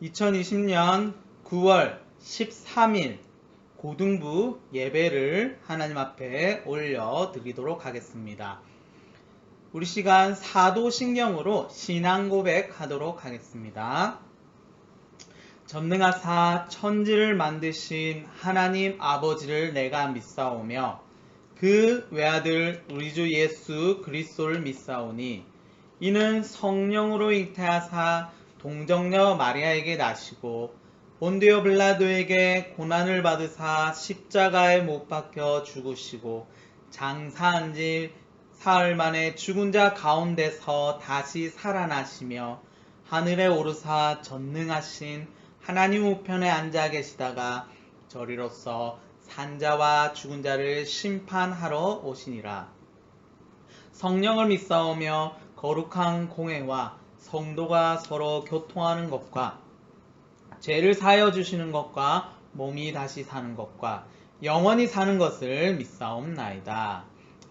2020년 9월 13일 고등부 예배를 하나님 앞에 올려드리도록 하겠습니다. 우리 시간 사도신경으로 신앙 고백하도록 하겠습니다. 전능하사 천지를 만드신 하나님 아버지를 내가 믿사오며 그 외아들 우리 주 예수 그리스도를 믿사오니 이는 성령으로 잉태하사 동정녀 마리아에게 나시고 본디오 빌라도에게 고난을 받으사 십자가에 못 박혀 죽으시고 장사한 지 사흘 만에 죽은 자 가운데서 다시 살아나시며 하늘에 오르사 전능하신 하나님 우편에 앉아 계시다가 저리로서 산자와 죽은 자를 심판하러 오시니라. 성령을 믿사오며 거룩한 공회와 성도가 서로 교통하는 것과 죄를 사하여 주시는 것과 몸이 다시 사는 것과 영원히 사는 것을 믿사옵나이다.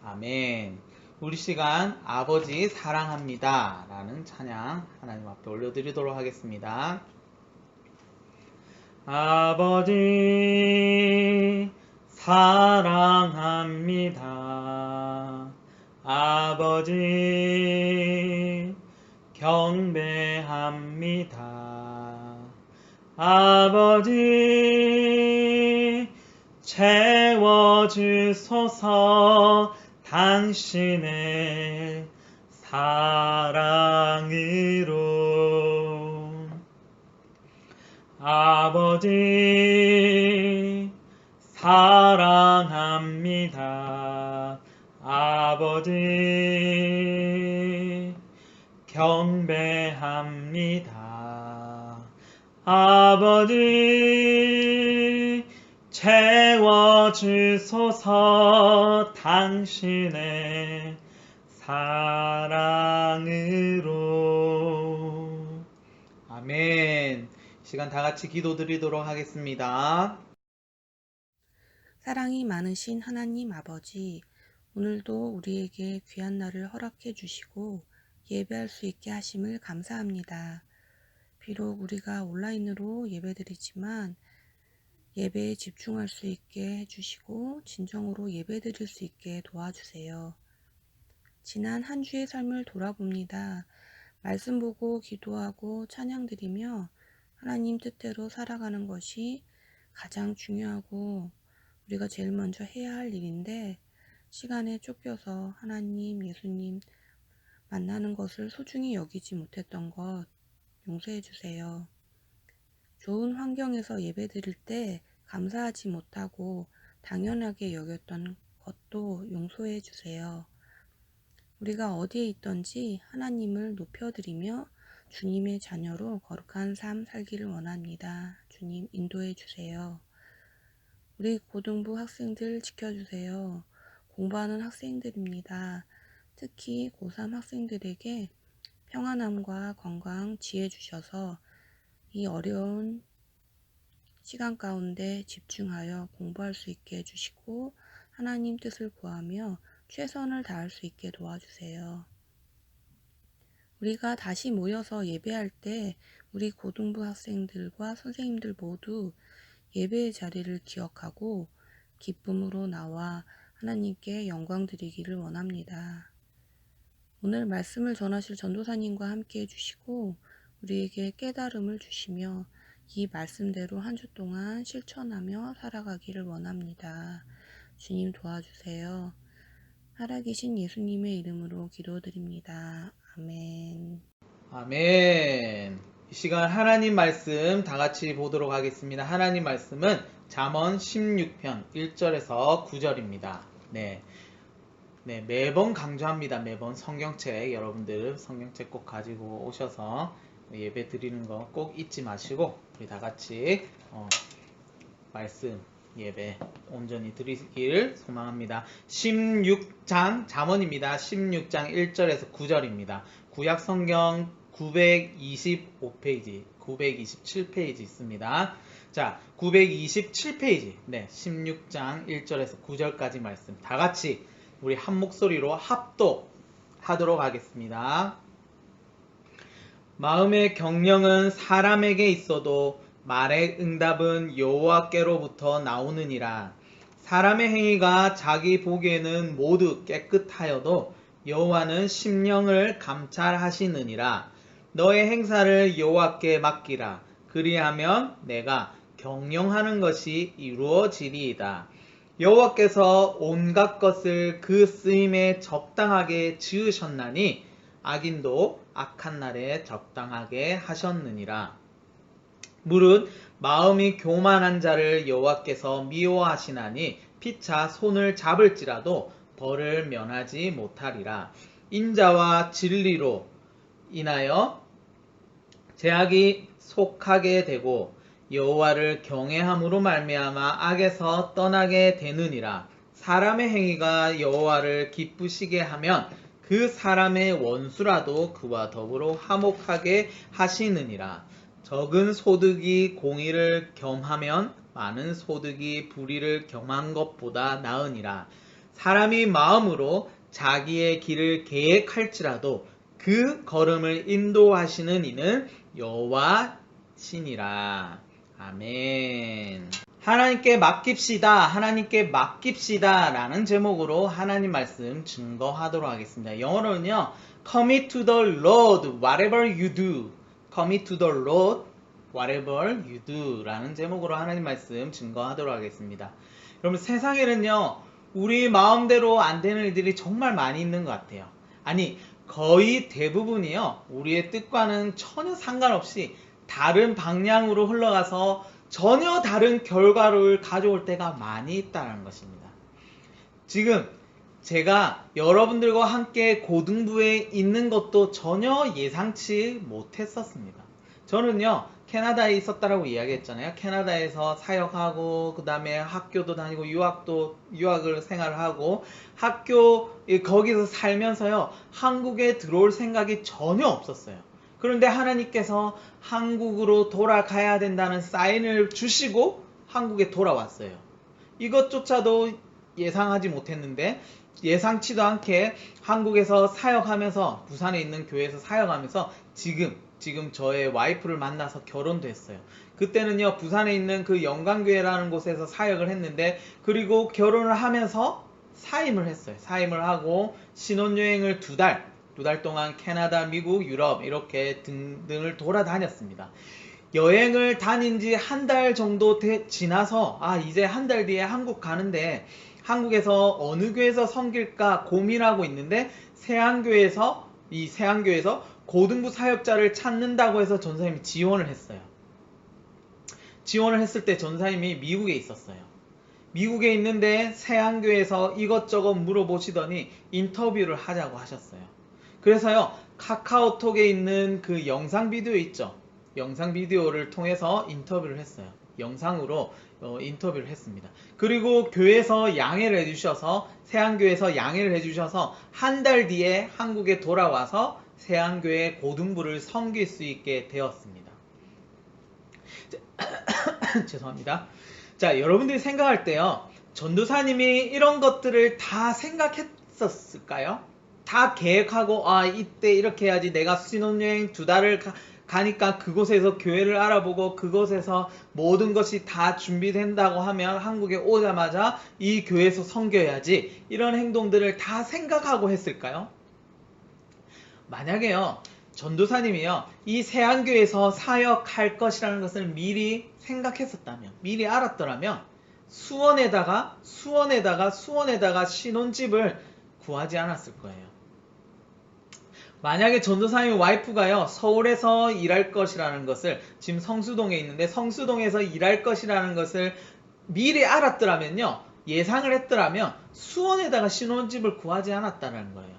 아멘. 우리 시간 아버지 사랑합니다 라는 찬양 하나님 앞에 올려드리도록 하겠습니다. 아버지 사랑합니다. 아버지 경배합니다. 아버지 채워주소서 당신의 사랑으로. 아버지 사랑합니다. 아버지 경배합니다. 아버지 채워주소서 당신의 사랑으로. 아멘. 시간 다 같이 기도드리도록 하겠습니다. 사랑이 많으신 하나님 아버지, 오늘도 우리에게 귀한 날을 허락해 주시고 예배할 수 있게 하심을 감사합니다. 비록 우리가 온라인으로 예배드리지만 예배에 집중할 수 있게 해주시고 진정으로 예배드릴 수 있게 도와주세요. 지난 한 주의 삶을 돌아봅니다. 말씀 보고 기도하고 찬양드리며 하나님 뜻대로 살아가는 것이 가장 중요하고 우리가 제일 먼저 해야 할 일인데 시간에 쫓겨서 하나님, 예수님 만나는 것을 소중히 여기지 못했던 것 용서해 주세요. 좋은 환경에서 예배드릴 때 감사하지 못하고 당연하게 여겼던 것도 용서해 주세요. 우리가 어디에 있든지 하나님을 높여드리며 주님의 자녀로 거룩한 삶 살기를 원합니다. 주님 인도해 주세요. 우리 고등부 학생들 지켜주세요. 공부하는 학생들입니다. 특히 고3 학생들에게 평안함과 건강 지혜 주셔서 이 어려운 시간 가운데 집중하여 공부할 수 있게 해주시고 하나님 뜻을 구하며 최선을 다할 수 있게 도와주세요. 우리가 다시 모여서 예배할 때 우리 고등부 학생들과 선생님들 모두 예배의 자리를 기억하고 기쁨으로 나와 하나님께 영광 드리기를 원합니다. 오늘 말씀을 전하실 전도사님과 함께 해주시고 우리에게 깨달음을 주시며 이 말씀대로 한 주 동안 실천하며 살아가기를 원합니다. 주님 도와주세요. 살아계신 예수님의 이름으로 기도드립니다. 아멘. 아멘. 이 시간 하나님 말씀 다 같이 보도록 하겠습니다. 하나님 말씀은 잠언 16편 1절에서 9절입니다. 네, 매번 강조합니다. 매번 성경책, 여러분들 성경책 꼭 가지고 오셔서 예배 드리는 거 꼭 잊지 마시고 우리 다 같이 말씀 예배 온전히 드리길 소망합니다. 16장 잠언입니다. 16장 1절에서 9절입니다. 구약 성경 925페이지, 927페이지 있습니다. 자, 927페이지, 16장 1절에서 9절까지 말씀 다 같이 우리 한 목소리로 합독하도록 하겠습니다. 마음의 경영은 사람에게 있어도 말의 응답은 여호와께로부터 나오느니라. 사람의 행위가 자기 보기에는 모두 깨끗하여도 여호와는 심령을 감찰하시느니라. 너의 행사를 여호와께 맡기라. 그리하면 내가 경영하는 것이 이루어지리이다. 여호와께서 온갖 것을 그 쓰임에 적당하게 지으셨나니 악인도 악한 날에 적당하게 하셨느니라. 무릇 마음이 교만한 자를 여호와께서 미워하시나니 피차 손을 잡을지라도 벌을 면하지 못하리라. 인자와 진리로 인하여 제약이 속하게 되고 여호와를 경외함으로 말미암아 악에서 떠나게 되느니라. 사람의 행위가 여호와를 기쁘시게 하면 그 사람의 원수라도 그와 더불어 화목하게 하시느니라. 적은 소득이 공의를 겸하면 많은 소득이 불의를 겸한 것보다 나으니라. 사람이 마음으로 자기의 길을 계획할지라도 그 걸음을 인도하시는 이는 여호와시니라. 아멘. 하나님께 맡깁시다. 하나님께 맡깁시다. 라는 제목으로 하나님 말씀 증거하도록 하겠습니다. 영어로는요. Commit to the Lord whatever you do. Commit to the Lord whatever you do. 라는 제목으로 하나님 말씀 증거하도록 하겠습니다. 여러분 세상에는요. 우리 마음대로 안 되는 일들이 정말 많이 있는 것 같아요. 아니 거의 대부분이요. 우리의 뜻과는 전혀 상관없이 다른 방향으로 흘러가서 전혀 다른 결과를 가져올 때가 많이 있다는 것입니다. 지금 제가 여러분들과 함께 고등부에 있는 것도 전혀 예상치 못했었습니다. 저는요 캐나다에 있었다라고 이야기했잖아요. 캐나다에서 사역하고 그 다음에 학교도 다니고 유학을 생활하고 거기서 살면서요 한국에 들어올 생각이 전혀 없었어요. 그런데 하나님께서 한국으로 돌아가야 된다는 사인을 주시고 한국에 돌아왔어요. 이것조차도 예상하지 못했는데 예상치도 않게 한국에서 사역하면서 부산에 있는 교회에서 사역하면서 지금 저의 와이프를 만나서 결혼도 했어요. 그때는요 부산에 있는 그 영광교회라는 곳에서 사역을 했는데 그리고 결혼을 하면서 사임을 했어요. 사임을 하고 신혼여행을 두 달 동안 캐나다, 미국, 유럽 이렇게 등등을 돌아다녔습니다. 여행을 다닌 지 한 달 정도 지나서 이제 한 달 뒤에 한국 가는데 한국에서 어느 교회에서 섬길까 고민하고 있는데 세안교회에서 고등부 사역자를 찾는다고 해서 전사님이 지원을 했어요. 지원을 했을 때 전사님이 미국에 있었어요. 미국에 있는데 세안교회에서 이것저것 물어보시더니 인터뷰를 하자고 하셨어요. 그래서요 카카오톡에 있는 그 영상 비디오 있죠. 영상 비디오를 통해서 인터뷰를 했어요. 영상으로 인터뷰를 했습니다. 그리고 교회에서 양해를 해주셔서 세안교회에서 양해를 해주셔서 한 달 뒤에 한국에 돌아와서 세안교회 고등부를 섬길 수 있게 되었습니다. 죄송합니다. 자, 여러분들이 생각할 때요. 전도사님이 이런 것들을 다 생각했었을까요? 다 계획하고 이때 이렇게 해야지 내가 신혼여행 2달을 가니까 그곳에서 교회를 알아보고 그곳에서 모든 것이 다 준비된다고 하면 한국에 오자마자 이 교회에서 섬겨야지 이런 행동들을 다 생각하고 했을까요? 만약에요 전도사님이요 이 세안교회에서 사역할 것이라는 것을 미리 생각했었다면 미리 알았더라면 수원에다가 신혼집을 구하지 않았을 거예요. 만약에 전도사님 와이프가요 서울에서 일할 것이라는 것을 지금 성수동에 있는데 성수동에서 일할 것이라는 것을 미리 알았더라면요 예상을 했더라면 수원에다가 신혼집을 구하지 않았다는 거예요.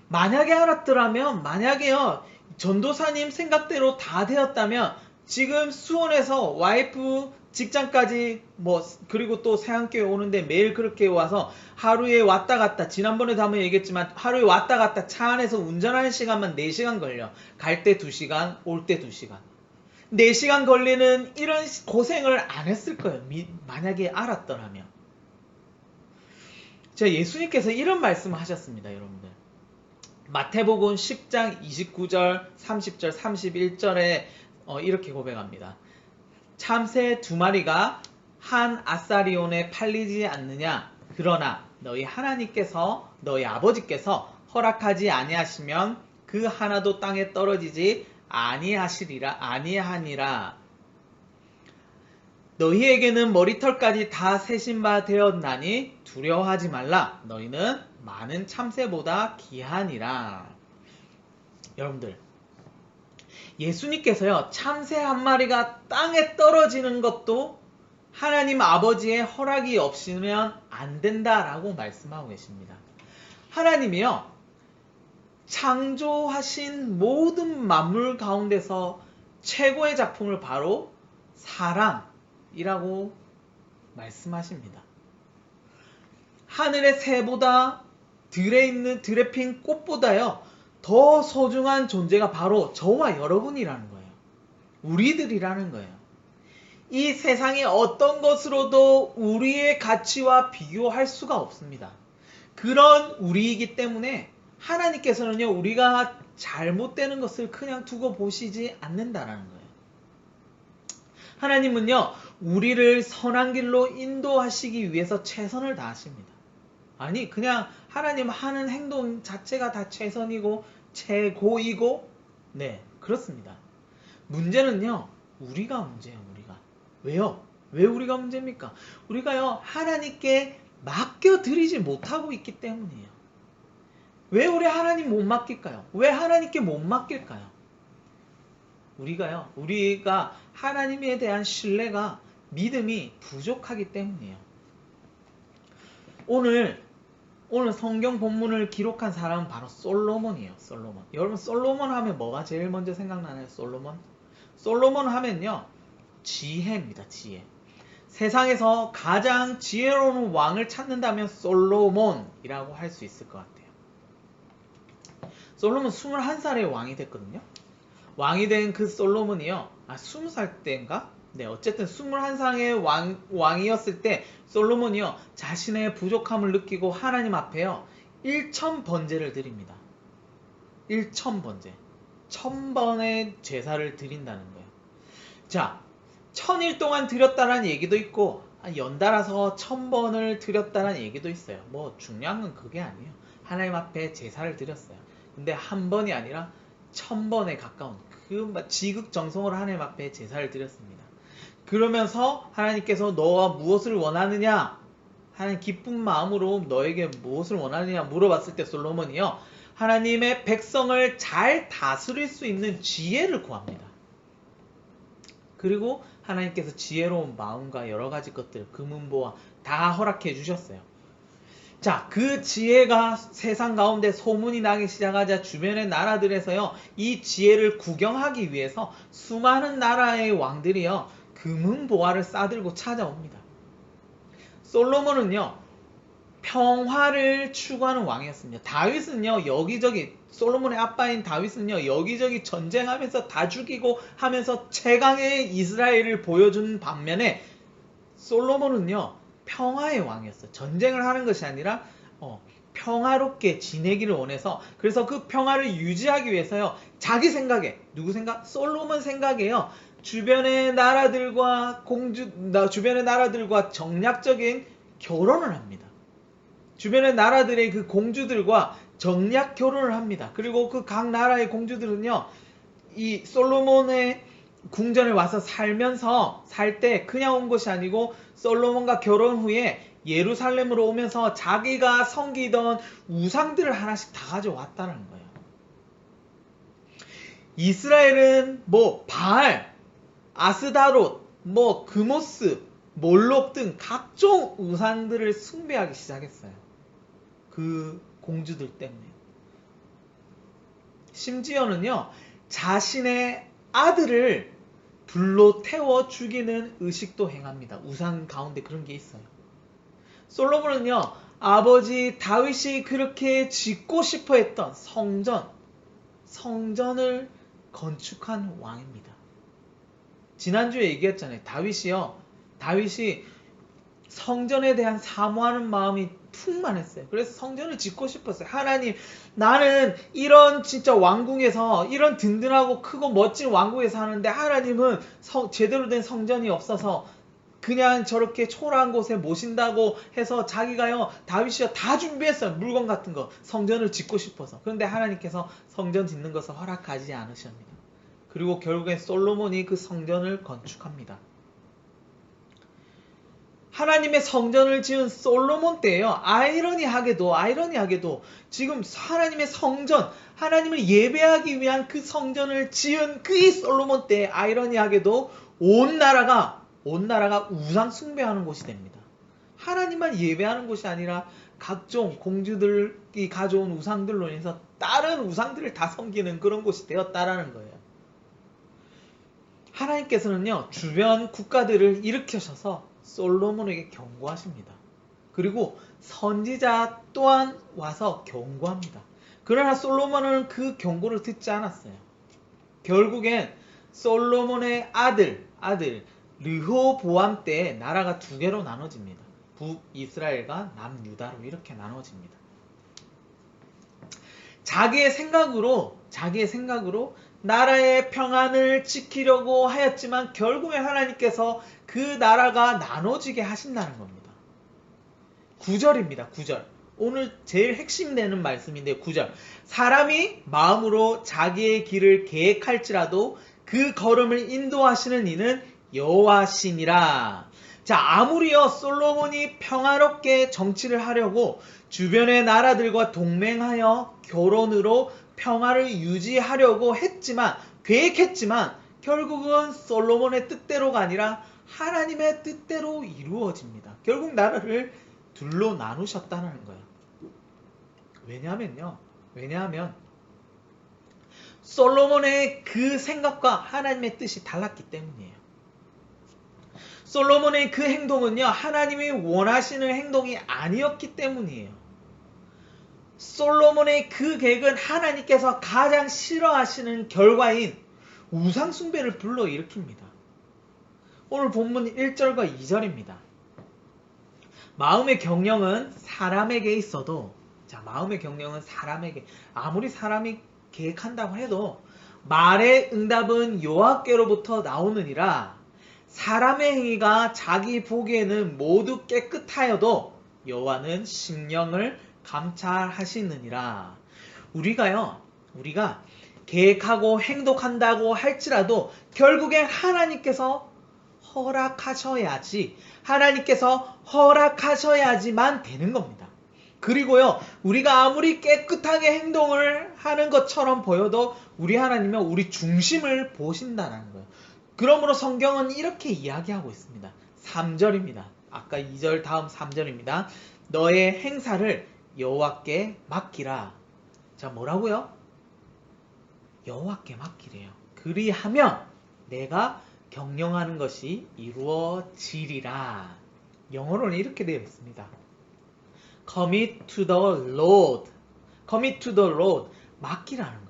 만약에 알았더라면 만약에요 전도사님 생각대로 다 되었다면 지금 수원에서 와이프 직장까지 그리고 또 세안교회 오는데 매일 그렇게 와서 하루에 왔다 갔다 지난번에도 한번 얘기했지만 하루에 왔다 갔다 차 안에서 운전하는 시간만 4시간 걸려. 갈 때 2시간 올 때 2시간 4시간 걸리는 이런 고생을 안 했을 거예요. 만약에 알았더라면. 자, 예수님께서 이런 말씀을 하셨습니다. 여러분들 마태복음 10장 29절, 30절, 31절에 이렇게 고백합니다. 참새 2마리가 한 아사리온에 팔리지 않느냐? 그러나 너희 하나님께서 너희 아버지께서 허락하지 아니하시면 그 하나도 땅에 떨어지지 아니하니라. 너희에게는 머리털까지 다 세신 바 되었나니 두려워하지 말라. 너희는 많은 참새보다 귀하니라. 여러분들, 예수님께서요, 참새 한 마리가 땅에 떨어지는 것도 하나님 아버지의 허락이 없으면 안 된다라고 말씀하고 계십니다. 하나님이요, 창조하신 모든 만물 가운데서 최고의 작품을 바로 사람이라고 말씀하십니다. 하늘의 새보다 들에 핀 꽃보다요 더 소중한 존재가 바로 저와 여러분이라는 거예요. 우리들이라는 거예요. 이 세상의 어떤 것으로도 우리의 가치와 비교할 수가 없습니다. 그런 우리이기 때문에 하나님께서는요, 우리가 잘못되는 것을 그냥 두고 보시지 않는다라는 거예요. 하나님은요, 우리를 선한 길로 인도하시기 위해서 최선을 다하십니다. 아니, 그냥 하나님 하는 행동 자체가 다 최선이고 최고이고, 네, 그렇습니다. 문제는요, 우리가 문제예요. 우리가. 왜요? 왜 우리가 문제입니까? 우리가요, 하나님께 맡겨드리지 못하고 있기 때문이에요. 왜 우리 하나님 못 맡길까요? 왜 하나님께 못 맡길까요? 우리가 하나님에 대한 신뢰가, 믿음이 부족하기 때문이에요. 오늘 성경 본문을 기록한 사람은 바로 솔로몬이에요. 솔로몬. 여러분, 솔로몬 하면 뭐가 제일 먼저 생각나나요? 솔로몬 하면요, 지혜입니다. 지혜. 세상에서 가장 지혜로운 왕을 찾는다면 솔로몬이라고 할 수 있을 것 같아요. 솔로몬 21살에 왕이 됐거든요. 왕이 된 그 솔로몬이요, 20살 때인가? 네, 어쨌든 21살의 왕이었을 때 솔로몬이요, 자신의 부족함을 느끼고 하나님 앞에요, 1000번제를 드립니다. 1000번제. 1000번의 제사를 드린다는 거예요. 자, 1000일 동안 드렸다는 얘기도 있고, 연달아서 1000번을 드렸다는 얘기도 있어요. 뭐, 중요한 건 그게 아니에요. 하나님 앞에 제사를 드렸어요. 근데 한 번이 아니라 1000번에 가까운 그 지극정성으로 하나님 앞에 제사를 드렸습니다. 그러면서 하나님께서 너와 무엇을 원하느냐? 하나님 기쁜 마음으로 너에게 무엇을 원하느냐 물어봤을 때 솔로몬이요, 하나님의 백성을 잘 다스릴 수 있는 지혜를 구합니다. 그리고 하나님께서 지혜로운 마음과 여러 가지 것들, 금은보화 다 허락해 주셨어요. 자, 그 지혜가 세상 가운데 소문이 나기 시작하자 주변의 나라들에서요, 이 지혜를 구경하기 위해서 수많은 나라의 왕들이요, 금은보화를 싸들고 찾아옵니다. 솔로몬은요, 평화를 추구하는 왕이었습니다. 다윗은요, 여기저기, 솔로몬의 아빠인 다윗은요, 여기저기 전쟁하면서 다 죽이고 하면서 최강의 이스라엘을 보여준 반면에 솔로몬은요, 평화의 왕이었어요. 전쟁을 하는 것이 아니라 평화롭게 지내기를 원해서, 그래서 그 평화를 유지하기 위해서요, 자기 생각에, 누구 생각? 솔로몬 생각에요, 주변의 나라들과 정략적인 결혼을 합니다. 주변의 나라들의 그 공주들과 정략 결혼을 합니다. 그리고 그 각 나라의 공주들은요, 이 솔로몬의 궁전에 와서 살면서 살 때 그냥 온 것이 아니고 솔로몬과 결혼 후에 예루살렘으로 오면서 자기가 섬기던 우상들을 하나씩 다 가져왔다는 거예요. 이스라엘은 뭐 바알, 아스다롯, 뭐 그모스, 몰록 등 각종 우상들을 숭배하기 시작했어요. 그 공주들 때문에. 심지어는요, 자신의 아들을 불로 태워 죽이는 의식도 행합니다. 우상 가운데 그런 게 있어요. 솔로몬은요, 아버지 다윗이 그렇게 짓고 싶어 했던 성전을 건축한 왕입니다. 지난주에 얘기했잖아요. 다윗이 성전에 대한 사모하는 마음이 충만했어요. 그래서 성전을 짓고 싶었어요. 하나님, 나는 이런 진짜 왕궁에서, 이런 든든하고 크고 멋진 왕궁에서 사는데 하나님은 제대로 된 성전이 없어서 그냥 저렇게 초라한 곳에 모신다고 해서 자기가요, 다윗이요, 다 준비했어요. 물건 같은 거. 성전을 짓고 싶어서. 그런데 하나님께서 성전 짓는 것을 허락하지 않으십니다. 그리고 결국엔 솔로몬이 그 성전을 건축합니다. 하나님의 성전을 지은 솔로몬 때예요. 아이러니하게도 지금 하나님의 성전, 하나님을 예배하기 위한 그 성전을 지은 그 이 솔로몬 때 아이러니하게도 온 나라가 우상 숭배하는 곳이 됩니다. 하나님만 예배하는 곳이 아니라 각종 공주들이 가져온 우상들로 인해서 다른 우상들을 다 섬기는 그런 곳이 되었다라는 거예요. 하나님께서는요, 주변 국가들을 일으키셔서 솔로몬에게 경고하십니다. 그리고 선지자 또한 와서 경고합니다. 그러나 솔로몬은 그 경고를 듣지 않았어요. 결국엔 솔로몬의 아들 르호보암 때 나라가 두 개로 나눠집니다. 북이스라엘과 남유다로 이렇게 나눠집니다. 자기의 생각으로 나라의 평안을 지키려고 하였지만 결국에 하나님께서 그 나라가 나눠지게 하신다는 겁니다. 9절입니다. 9절. 오늘 제일 핵심되는 말씀인데 9절. 사람이 마음으로 자기의 길을 계획할지라도 그 걸음을 인도하시는 이는 여호와시니라. 자, 아무리요 솔로몬이 평화롭게 정치를 하려고 주변의 나라들과 동맹하여 결혼으로 평화를 유지하려고 계획했지만 결국은 솔로몬의 뜻대로가 아니라 하나님의 뜻대로 이루어집니다. 결국 나라를 둘로 나누셨다는 거예요. 왜냐하면 솔로몬의 그 생각과 하나님의 뜻이 달랐기 때문이에요. 솔로몬의 그 행동은요, 하나님이 원하시는 행동이 아니었기 때문이에요. 솔로몬의 그 계획은 하나님께서 가장 싫어하시는 결과인 우상숭배를 불러일으킵니다. 오늘 본문 1절과 2절입니다. 마음의 경영은 사람에게 있어도, 아무리 사람이 계획한다고 해도 말의 응답은 여호와께로부터 나오느니라. 사람의 행위가 자기 보기에는 모두 깨끗하여도 여호와는 심령을 감찰하시느니라. 우리가 계획하고 행동한다고 할지라도 결국엔 하나님께서 허락하셔야지만 되는 겁니다. 그리고요, 우리가 아무리 깨끗하게 행동을 하는 것처럼 보여도 우리 하나님은 우리 중심을 보신다는 거예요. 그러므로 성경은 이렇게 이야기하고 있습니다. 3절입니다. 아까 2절 다음 3절입니다. 너의 행사를 여호와께 맡기라. 자, 뭐라고요? 여호와께 맡기래요. 그리하면 내가 경영하는 것이 이루어지리라. 영어로는 이렇게 되어 있습니다. Commit to the Lord. 맡기라는 거예요.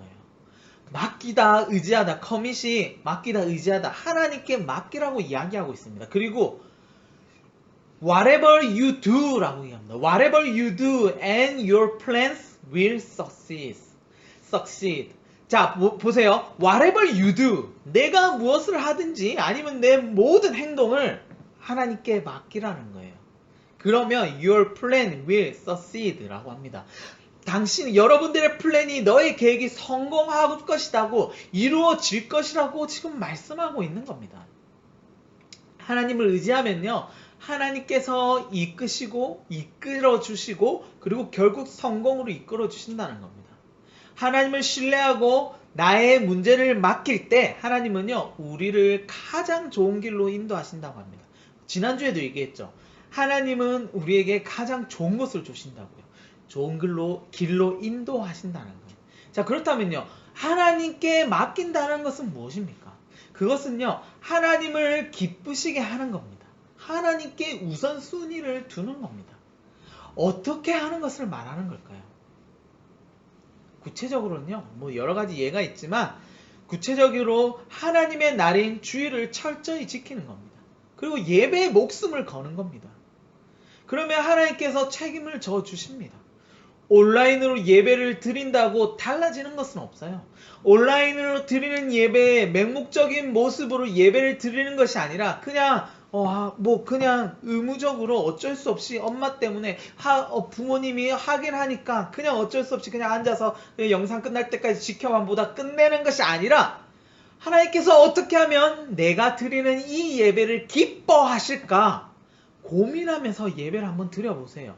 맡기다, 의지하다. commit이 맡기다, 의지하다. 하나님께 맡기라고 이야기하고 있습니다. 그리고 whatever you do 라고 얘기합니다. Whatever you do and your plans will succeed. 자, 보세요. Whatever you do. 내가 무엇을 하든지 아니면 내 모든 행동을 하나님께 맡기라는 거예요. 그러면 your plan will succeed 라고 합니다. 여러분들의 플랜이, 너의 계획이 성공할 것이라고, 이루어질 것이라고 지금 말씀하고 있는 겁니다. 하나님을 의지하면요, 하나님께서 이끌어주시고 그리고 결국 성공으로 이끌어주신다는 겁니다. 하나님을 신뢰하고 나의 문제를 맡길 때 하나님은요, 우리를 가장 좋은 길로 인도하신다고 합니다. 지난주에도 얘기했죠. 하나님은 우리에게 가장 좋은 것을 주신다고요. 좋은 길로 인도하신다는 거예요. 자, 그렇다면요, 하나님께 맡긴다는 것은 무엇입니까? 그것은요, 하나님을 기쁘시게 하는 겁니다. 하나님께 우선순위를 두는 겁니다. 어떻게 하는 것을 말하는 걸까요? 구체적으로는요, 여러 가지 예가 있지만 구체적으로 하나님의 날인 주일을 철저히 지키는 겁니다. 그리고 예배에 목숨을 거는 겁니다. 그러면 하나님께서 책임을 져 주십니다. 온라인으로 예배를 드린다고 달라지는 것은 없어요. 온라인으로 드리는 예배의 맹목적인 모습으로 예배를 드리는 것이 아니라 그냥 그냥 의무적으로 어쩔 수 없이 엄마 때문에 부모님이 하긴 하니까 그냥 어쩔 수 없이 그냥 앉아서 영상 끝날 때까지 지켜만 보다 끝내는 것이 아니라 하나님께서 어떻게 하면 내가 드리는 이 예배를 기뻐하실까 고민하면서 예배를 한번 드려보세요.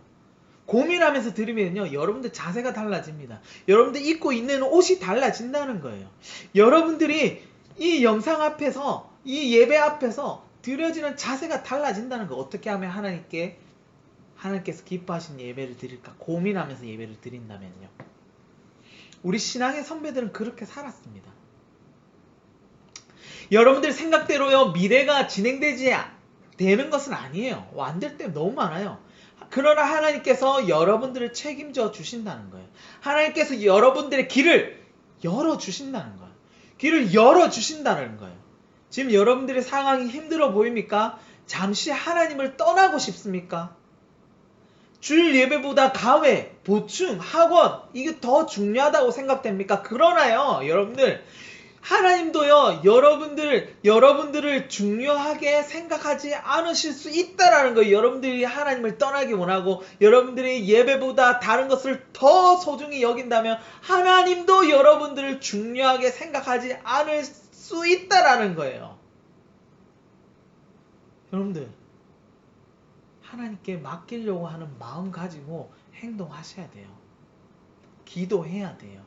고민하면서 드리면요, 여러분들 자세가 달라집니다. 여러분들 입고 있는 옷이 달라진다는 거예요. 여러분들이 이 영상 앞에서, 이 예배 앞에서 드려지는 자세가 달라진다는 거. 어떻게 하면 하나님께서 기뻐하신 예배를 드릴까 고민하면서 예배를 드린다면요. 우리 신앙의 선배들은 그렇게 살았습니다. 여러분들 생각대로요, 미래가 진행되지 되는 것은 아니에요. 안 될 때 너무 많아요. 그러나 하나님께서 여러분들을 책임져 주신다는 거예요. 하나님께서 여러분들의 길을 열어주신다는 거예요. 길을 열어주신다는 거예요. 지금 여러분들의 상황이 힘들어 보입니까? 잠시 하나님을 떠나고 싶습니까? 주일 예배보다 가외, 보충, 학원 이게 더 중요하다고 생각됩니까? 그러나요, 여러분들 하나님도요, 여러분들을 중요하게 생각하지 않으실 수 있다라는 거예요. 여러분들이 하나님을 떠나기 원하고, 여러분들이 예배보다 다른 것을 더 소중히 여긴다면, 하나님도 여러분들을 중요하게 생각하지 않을 수 있다라는 거예요. 여러분들, 하나님께 맡기려고 하는 마음 가지고 행동하셔야 돼요. 기도해야 돼요.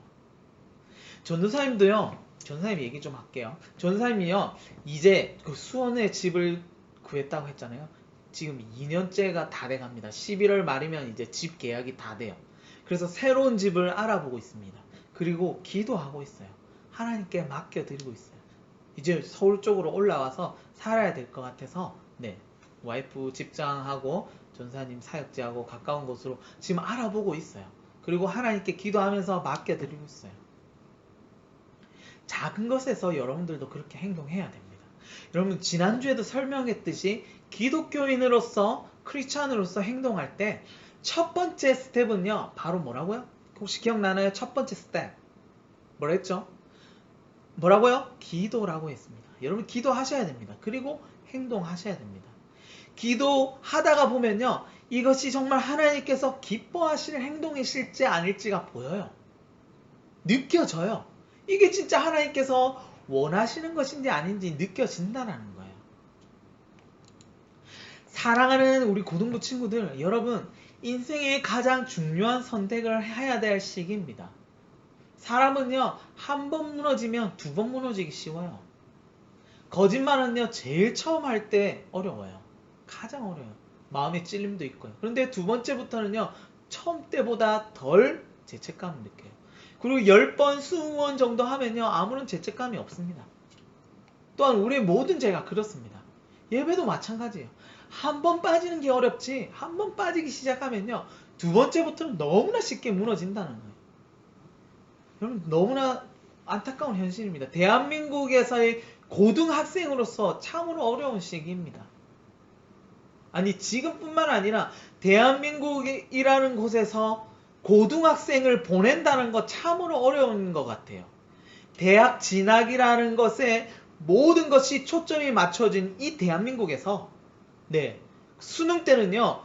전도사님도요, 전사님 얘기 좀 할게요. 전사님이요, 이제 그 수원에 집을 구했다고 했잖아요. 지금 2년째가 다 돼갑니다. 11월 말이면 이제 집 계약이 다 돼요. 그래서 새로운 집을 알아보고 있습니다. 그리고 기도하고 있어요. 하나님께 맡겨드리고 있어요. 이제 서울 쪽으로 올라와서 살아야 될 것 같아서, 네, 와이프 직장하고 전사님 사역지하고 가까운 곳으로 지금 알아보고 있어요. 그리고 하나님께 기도하면서 맡겨드리고 있어요. 작은 것에서 여러분들도 그렇게 행동해야 됩니다. 여러분, 지난주에도 설명했듯이 기독교인으로서, 크리스찬으로서 행동할 때 첫 번째 스텝은요, 바로 뭐라고요? 혹시 기억나나요? 첫 번째 스텝 뭐라 했죠? 뭐라고요? 기도라고 했습니다. 여러분, 기도하셔야 됩니다. 그리고 행동하셔야 됩니다. 기도하다가 보면요, 이것이 정말 하나님께서 기뻐하시는 행동이실지 아닐지가 보여요. 느껴져요. 이게 진짜 하나님께서 원하시는 것인지 아닌지 느껴진다는 거예요. 사랑하는 우리 고등부 친구들, 여러분, 인생의 가장 중요한 선택을 해야 될 시기입니다. 사람은요, 한 번 무너지면 두 번 무너지기 쉬워요. 거짓말은요, 제일 처음 할 때 어려워요. 가장 어려워요. 마음의 찔림도 있고요. 그런데 두 번째부터는요, 처음 때보다 덜 죄책감을 느껴요. 그리고 10번, 20번 정도 하면요, 아무런 죄책감이 없습니다. 또한 우리의 모든 죄가 그렇습니다. 예배도 마찬가지예요. 한 번 빠지는 게 어렵지, 한 번 빠지기 시작하면요, 두 번째부터는 너무나 쉽게 무너진다는 거예요. 여러분, 너무나 안타까운 현실입니다. 대한민국에서의 고등학생으로서 참으로 어려운 시기입니다. 아니, 지금뿐만 아니라 대한민국이라는 곳에서 고등학생을 보낸다는 것 참으로 어려운 것 같아요. 대학 진학이라는 것에 모든 것이 초점이 맞춰진 이 대한민국에서, 네, 수능 때는요,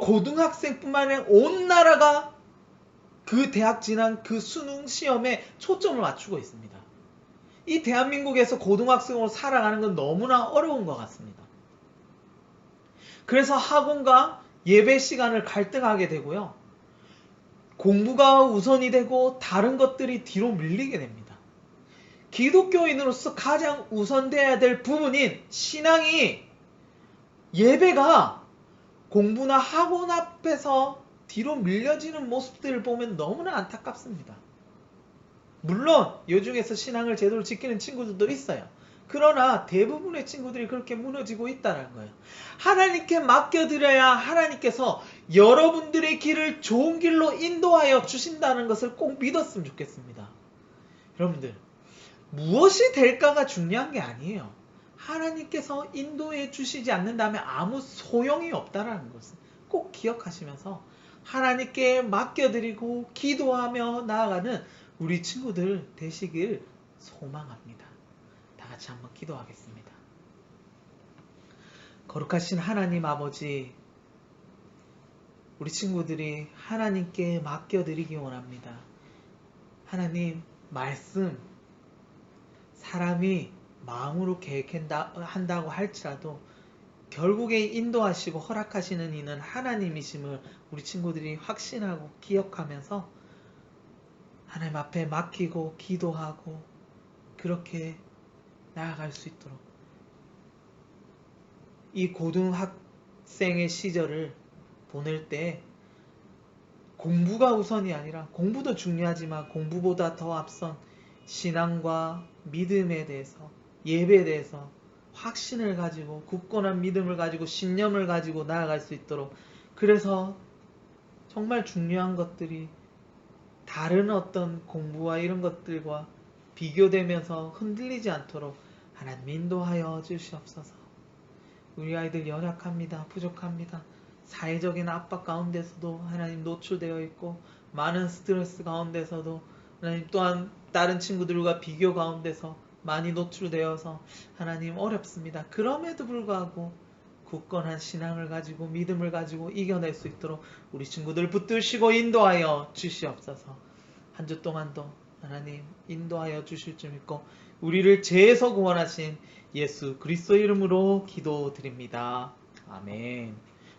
고등학생뿐만 아니라 온 나라가 그 대학 진학 그 수능 시험에 초점을 맞추고 있습니다. 이 대한민국에서 고등학생으로 살아가는 건 너무나 어려운 것 같습니다. 그래서 학원과 예배 시간을 갈등하게 되고요, 공부가 우선이 되고 다른 것들이 뒤로 밀리게 됩니다. 기독교인으로서 가장 우선돼야 될 부분인 신앙이, 예배가 공부나 학원 앞에서 뒤로 밀려지는 모습들을 보면 너무나 안타깝습니다. 물론 이 중에서 신앙을 제대로 지키는 친구들도 있어요. 그러나 대부분의 친구들이 그렇게 무너지고 있다는 거예요. 하나님께 맡겨드려야 하나님께서 여러분들의 길을 좋은 길로 인도하여 주신다는 것을 꼭 믿었으면 좋겠습니다. 여러분들, 무엇이 될까가 중요한 게 아니에요. 하나님께서 인도해 주시지 않는다면 아무 소용이 없다라는 것을 꼭 기억하시면서 하나님께 맡겨드리고 기도하며 나아가는 우리 친구들 되시길 소망합니다. 다 같이 한번 기도하겠습니다. 거룩하신 하나님 아버지, 우리 친구들이 하나님께 맡겨드리기 원합니다. 하나님, 말씀, 사람이 마음으로 계획한다고 할지라도 결국에 인도하시고 허락하시는 이는 하나님이심을 우리 친구들이 확신하고 기억하면서 하나님 앞에 맡기고 기도하고 그렇게 나아갈 수 있도록 이 고등학생의 시절을 보낼 때 공부가 우선이 아니라 공부도 중요하지만 공부보다 더 앞선 신앙과 믿음에 대해서 예배에 대해서 확신을 가지고 굳건한 믿음을 가지고 신념을 가지고 나아갈 수 있도록 그래서 정말 중요한 것들이 다른 어떤 공부와 이런 것들과 비교되면서 흔들리지 않도록 하나님 인도하여 주시옵소서. 우리 아이들 연약합니다. 부족합니다. 사회적인 압박 가운데서도 하나님 노출되어 있고 많은 스트레스 가운데서도 하나님 또한 다른 친구들과 비교 가운데서 많이 노출되어서 하나님 어렵습니다. 그럼에도 불구하고 굳건한 신앙을 가지고 믿음을 가지고 이겨낼 수 있도록 우리 친구들 붙드시고 인도하여 주시옵소서. 한 주 동안도 하나님 인도하여 주실 줄 믿고 우리를 죄에서 구원하신 예수 그리스도 이름으로 기도드립니다. 아멘.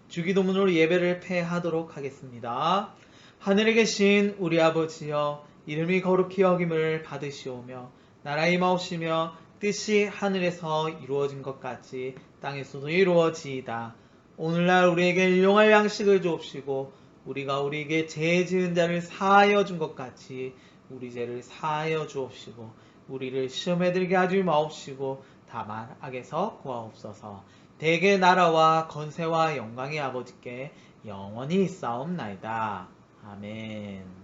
주기도문으로 예배를 폐하도록 하겠습니다. 하늘에 계신 우리 아버지여, 이름이 거룩히 여김을 받으시오며 나라의 임하옵시며 뜻이 하늘에서 이루어진 것 같이 땅에서도 이루어지이다. 오늘날 우리에게 일용할 양식을 주옵시고 우리가 우리에게 죄 지은 자를 사하여 준 것 같이 우리 죄를 사하여 주옵시고 우리를 시험에 들게 하지 마옵시고 다만 악에서 구하옵소서. 대개 나라와 건세와 영광의 아버지께 영원히 있사옵나이다. 아멘.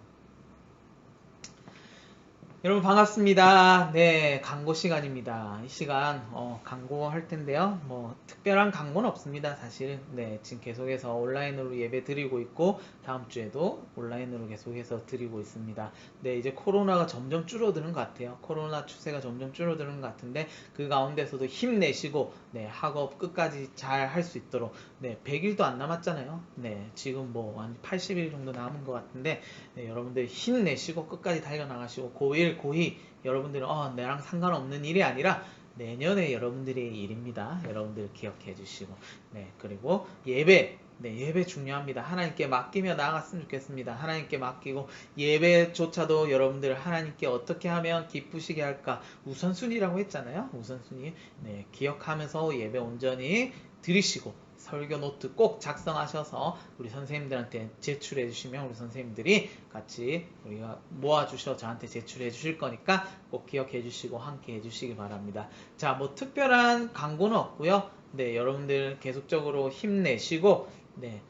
여러분 반갑습니다. 네, 광고 시간입니다. 이 시간 광고 할 텐데요. 뭐 특별한 광고는 없습니다. 사실은 네, 지금 계속해서 온라인으로 예배 드리고 있고 다음 주에도 온라인으로 계속해서 드리고 있습니다. 네, 이제 코로나가 점점 줄어드는 것 같아요. 코로나 추세가 점점 줄어드는 것 같은데 그 가운데서도 힘내시고 네, 학업 끝까지 잘 할 수 있도록 네, 100일도 안 남았잖아요. 네, 지금 뭐 한 80일 정도 남은 것 같은데 네, 여러분들 힘내시고 끝까지 달려나가시고 고1 고2 여러분들은 내랑 상관없는 일이 아니라 내년에 여러분들의 일입니다. 여러분들 기억해 주시고 네, 그리고 예배 네, 예배 중요합니다. 하나님께 맡기며 나아갔으면 좋겠습니다. 하나님께 맡기고 예배조차도 여러분들 하나님께 어떻게 하면 기쁘시게 할까 우선순위라고 했잖아요. 우선순위 네, 기억하면서 예배 온전히 드리시고 설교 노트 꼭 작성하셔서 우리 선생님들한테 제출해 주시면 우리 선생님들이 같이 우리가 모아주셔 저한테 제출해 주실 거니까 꼭 기억해 주시고 함께 해 주시기 바랍니다. 자, 뭐 특별한 광고는 없고요. 네, 여러분들 계속적으로 힘내시고 네,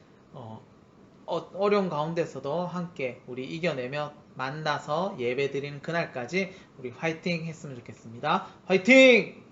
어려운 가운데서도 함께 우리 이겨내며 만나서 예배 드리는 그날까지 우리 화이팅 했으면 좋겠습니다. 화이팅!